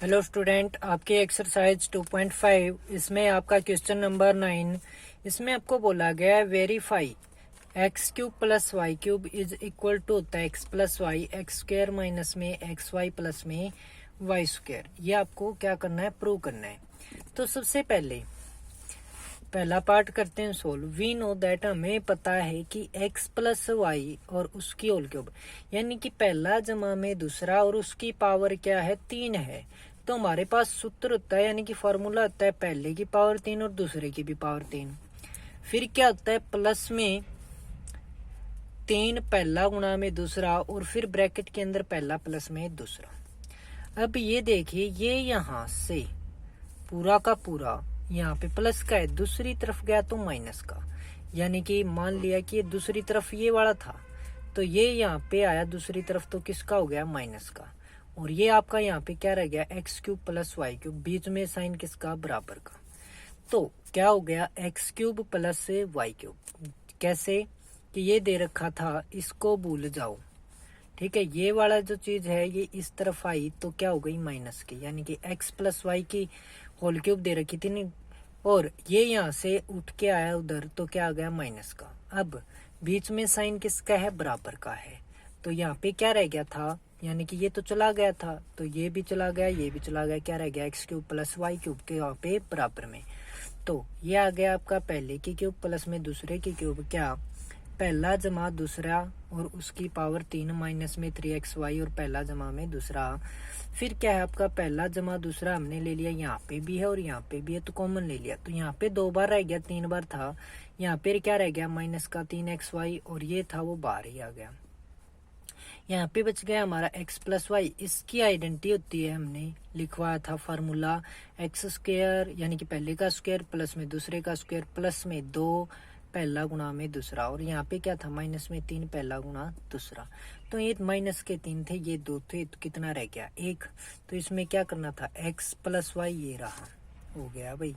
Hello student, आपकी exercise 2.5 इसमें आपका क्वेश्चन नंबर 9। इसमें आपको बोला गया है verify x cube plus y cube is equal to होता है x plus y, x square minus में एक्स वाई प्लस में वाई स्क्वायर। ये आपको क्या करना है, प्रूव करना है। तो सबसे पहला पार्ट करते हैं सोल्व। वी नो दैट, हमें पता है कि x प्लस वाई और उसकी होल क्यूब यानी कि पहला जमा में दूसरा और उसकी पावर क्या है, 3 है। तो हमारे पास सूत्र होता है यानी कि फॉर्मूला होता है पहले की पावर 3 और दूसरे की भी पावर 3। फिर क्या होता है, प्लस में 3 पहला गुणा में दूसरा और फिर ब्रैकेट के अंदर पहला प्लस में दूसरा। अब ये देखिए, ये यहाँ से पूरा का पूरा यहाँ पे प्लस का है, दूसरी तरफ गया तो माइनस का। यानी कि मान लिया कि दूसरी तरफ ये वाला था तो ये यहाँ पे आया दूसरी तरफ, तो किसका हो गया, माइनस का। और ये आपका यहाँ पे क्या रह गया, x cube plus y cube, बीच में साइन किसका, बराबर का। तो क्या हो गया, x cube plus y cube. कैसे कि ये दे रखा था, इसको भूल जाओ, ठीक है। ये वाला जो चीज है ये इस तरफ आई तो क्या हो गई, माइनस की, यानी कि एक्स प्लस वाई की होल क्यूब दे रखी थी नहीं, और ये यहाँ से उठ के आया उधर तो क्या आ गया, माइनस का। अब बीच में साइन किसका है, बराबर का है। तो यहाँ पे क्या रह गया था, यानी कि ये तो चला गया था तो ये भी चला गया, ये भी चला गया, क्या रह गया, x cube plus y cube के यहाँ पे बराबर में। तो ये आ गया आपका पहले की क्यूब प्लस में दूसरे की क्यूब, क्या पहला जमा दूसरा और उसकी पावर 3 माइनस में 3xy और पहला जमा में दूसरा। फिर क्या है आपका, पहला जमा दूसरा हमने ले लिया, यहाँ पे भी है और यहाँ पे भी है तो कॉमन ले लिया। तो यहाँ पे 2 बार रह गया, 3 बार था। यहाँ पे क्या रह गया, माइनस का 3xy और ये था वो बाहर ही आ गया। यहाँ पे बच गया हमारा x प्लस वाई। इसकी आइडेंटिटी होती है, हमने लिखवाया था फार्मूला एक्स स्क्वायर यानी कि पहले का स्क्वायर प्लस में दूसरे का स्क्वायर प्लस में 2 पहला गुणा में दूसरा, और यहाँ पे क्या था, माइनस में 3 पहला गुणा दूसरा। तो ये माइनस के 3 थे, ये 2 थे, तो कितना रह गया, 1। तो इसमें क्या करना था, x प्लस वाई ये रहा, हो गया भाई।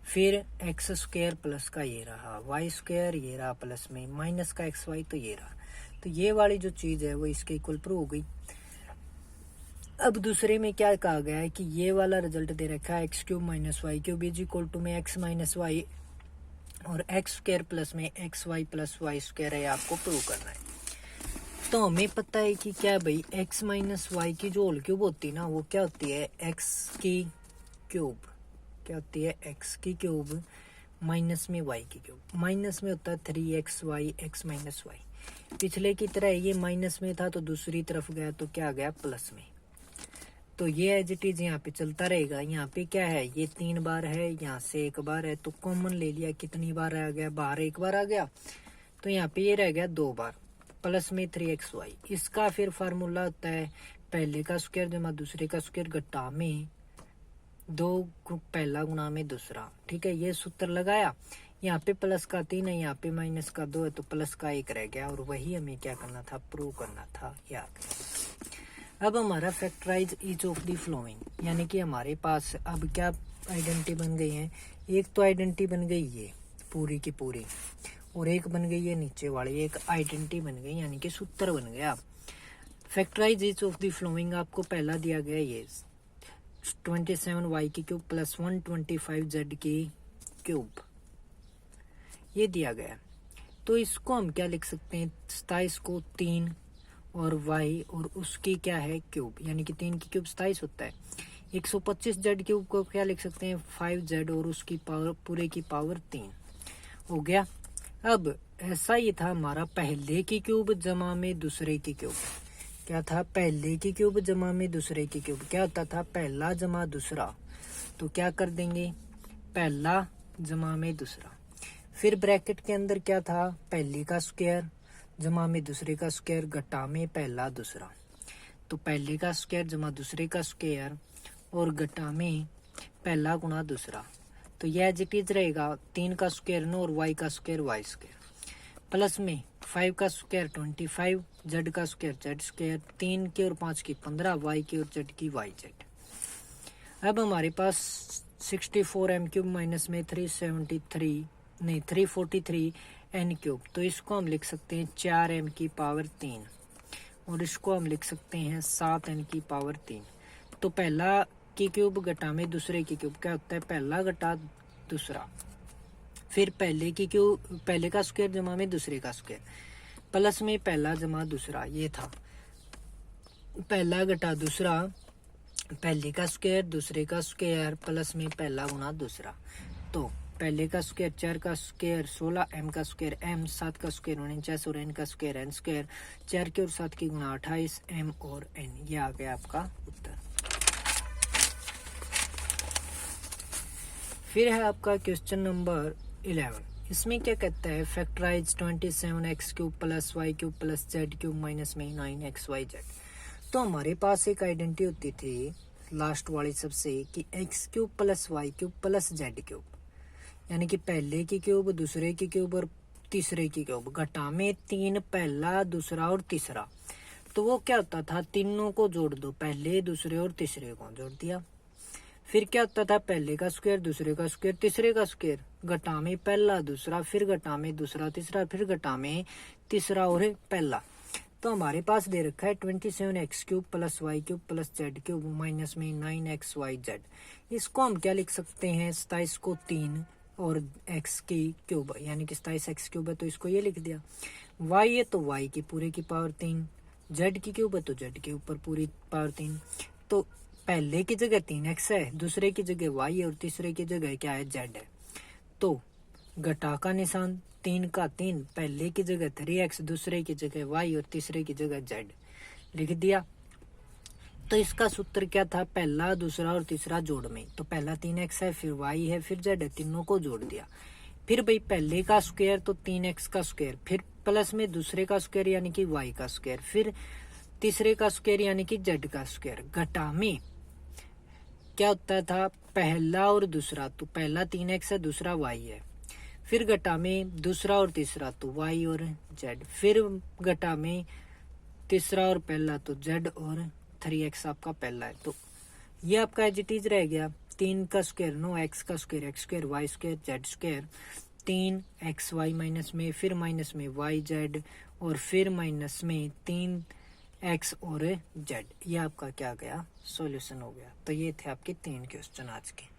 फिर एक्स स्क्वायर प्लस का ये रहा, वाई स्क्वायर ये रहा, प्लस में माइनस का एक्स वाई तो ये रहा। तो ये वाली जो चीज है वो इसके इक्वल प्रूव हो गई। अब दूसरे में क्या कहा गया है कि ये वाला रिजल्ट दे रखा है, x cube minus y cube is equal to में एक्स माइनस वाई और एक्स स्क्वायर प्लस में x y plus y square है, आपको प्रूव करना है। तो हमें पता है कि क्या भाई, एक्स माइनस वाई की जो होल क्यूब होती है ना, वो क्या होती है, एक्स की क्यूब, क्या होती है, एक्स की क्यूब माइनस में वाई की क्यूब। माइनस में होता है 3xy एक्स माइनस वाई। पिछले की तरह ये माइनस में था तो दूसरी तरफ गया तो क्या आ गया, प्लस में। तो ये एज इट इज यहाँ पे चलता रहेगा। यहाँ पे क्या है, ये 3 बार है, यहाँ से 1 बार है तो कॉमन ले लिया, कितनी बार आ गया, बाहर 1 बार आ गया, तो यहाँ पे ये रह गया 2 बार प्लस में 3xy। इसका फिर फार्मूला होता है पहले का स्क्वायर जमा दूसरे का स्क्वायर घटा में 2 पहला गुणा में दूसरा, ठीक है। ये सूत्र लगाया, यहाँ पे प्लस का 3 है, यहाँ पे माइनस का 2 है तो प्लस का 1 रह गया, और वही हमें क्या करना था, प्रूव करना था, याद। अब हमारा factorise each of the flowing, यानी कि हमारे पास अब क्या आइडेंटिटी बन गई है, एक तो आइडेंटिटी बन गई ये पूरी की पूरी, और एक बन गई है नीचे वाली, एक आइडेंटिटी बन गई यानी कि सूत्र बन गया। Factorise each of the flowing आपको पहला दिया गया ये 27y की क्यूब प्लस 125z की क्यूब, ये दिया गया। तो इसको हम क्या लिख सकते हैं, 27 को 3 और y और उसकी क्या है, क्यूब, यानी कि 3 की क्यूब 27 होता है। 125z क्यूब को क्या लिख सकते हैं, 5z और उसकी पावर पूरे की पावर 3, हो गया। अब ऐसा ही था हमारा पहले की क्यूब जमा में दूसरे की क्यूब। क्या था, पहले की क्यूब जमा में दूसरे की क्यूब, क्या होता था, पहला जमा दूसरा, तो क्या कर देंगे, पहला जमा में दूसरा। फिर ब्रैकेट के अंदर क्या था, पहले का स्क्वायर जमा में दूसरे का स्क्वायर घटा में पहला दूसरा, तो पहले का स्क्वायर जमा दूसरे का स्क्वायर और घटा में पहला गुणा दूसरा। तो यह एज इट इज रहेगा, 3 का स्क्वायर 9 और y का स्क्वायर y स्क्वायर, प्लस में 5 का स्क्वायर 25, z का स्क्वायर z स्क्वायर, 3 की और 5 की 15, y की और z की yz। अब हमारे पास 64 m क्यूब माइनस में 343 n क्यूब, तो इसको हम लिख सकते हैं 4m की पावर 3 और इसको हम लिख सकते हैं 7n की पावर 3। तो पहला की क्यूब घटा में दूसरे की क्यूब क्या होता है, पहला घटा दूसरा, फिर पहले का स्क्वायर जमा में दूसरे का स्क्वायर, प्लस में पहला जमा दूसरा, ये था पहला घटा दूसरा, पहले का स्क्वायर दूसरे का स्क्वायर प्लस में पहला गुना दूसरा। तो पहले का स्क्वायर 4 का स्क्वायर 16, m का स्क्वायर m, 7 का स्क्वायर 49 और n का स्क्वायर n स्क्वायर, 4 के और 7 की गुना 28, m और n। ये आ गया आपका उत्तर। फिर है आपका क्वेश्चन नंबर 11। इसमें क्या कहता है, factorise 27x cube plus y cube plus z cube minus में 9xyz। तो हमारे पास एक आइडेंटिटी होती थी लास्ट वाली सबसे कि x cube plus y cube plus z cube, यानी कि पहले की क्यूब दूसरे की क्यूब और तीसरे की क्यूब, घटा में 3 पहला दूसरा और तीसरा। तो वो क्या होता था, तीनों को जोड़ दो, पहले दूसरे और तीसरे को जोड़ दिया। फिर क्या होता था, पहले का स्क्वायर दूसरे का स्क्वायर तीसरे का स्क्वायर, घटा में पहला दूसरा, फिर घटा में दूसरा तीसरा, फिर घटा में तीसरा और पहला। तो हमारे पास दे रखा है 27x cube plus y cube plus z cube minus में 9xyz। इसको हम क्या लिख सकते हैं, 27 को 3 और x की क्यूब, यानी कि 27x क्यूब है तो इसको ये लिख दिया। y है तो y की पूरे की पावर 3, z की क्यूब है तो z के ऊपर पूरी पावर 3। तो पहले की जगह 3x है, दूसरे की जगह y है और तीसरे की जगह क्या है, z है। तो घटा का निशान 3 का 3, पहले की जगह 3x, दूसरे की जगह y और तीसरे की जगह z लिख दिया। तो इसका सूत्र क्या था, पहला दूसरा और तीसरा जोड़ में, तो पहला 3x है, फिर y है, फिर z है, तीनों को जोड़ दिया। फिर भाई पहले का स्क्वायर तो 3x का स्क्वायर, फिर प्लस में दूसरे का स्क्वायर यानी कि y का स्क्वायर, फिर तीसरे का स्क्वायर यानी कि z का स्क्वायर, घटा में क्या होता था, पहला और दूसरा, तो पहला 3x है दूसरा y है, फिर घटा में दूसरा और तीसरा तो y और z, फिर घटा में तीसरा और पहला तो z और 3x आपका पहला है। तो ये आपका एज इट इज रह गया, 3 का स्क्वायर 9x का square x square y square z square, 3xy minus में, फिर माइनस में yz और फिर माइनस में 3x और z। ये आपका क्या गया, सॉल्यूशन हो गया। तो ये थे आपके 3 क्वेश्चन आज के।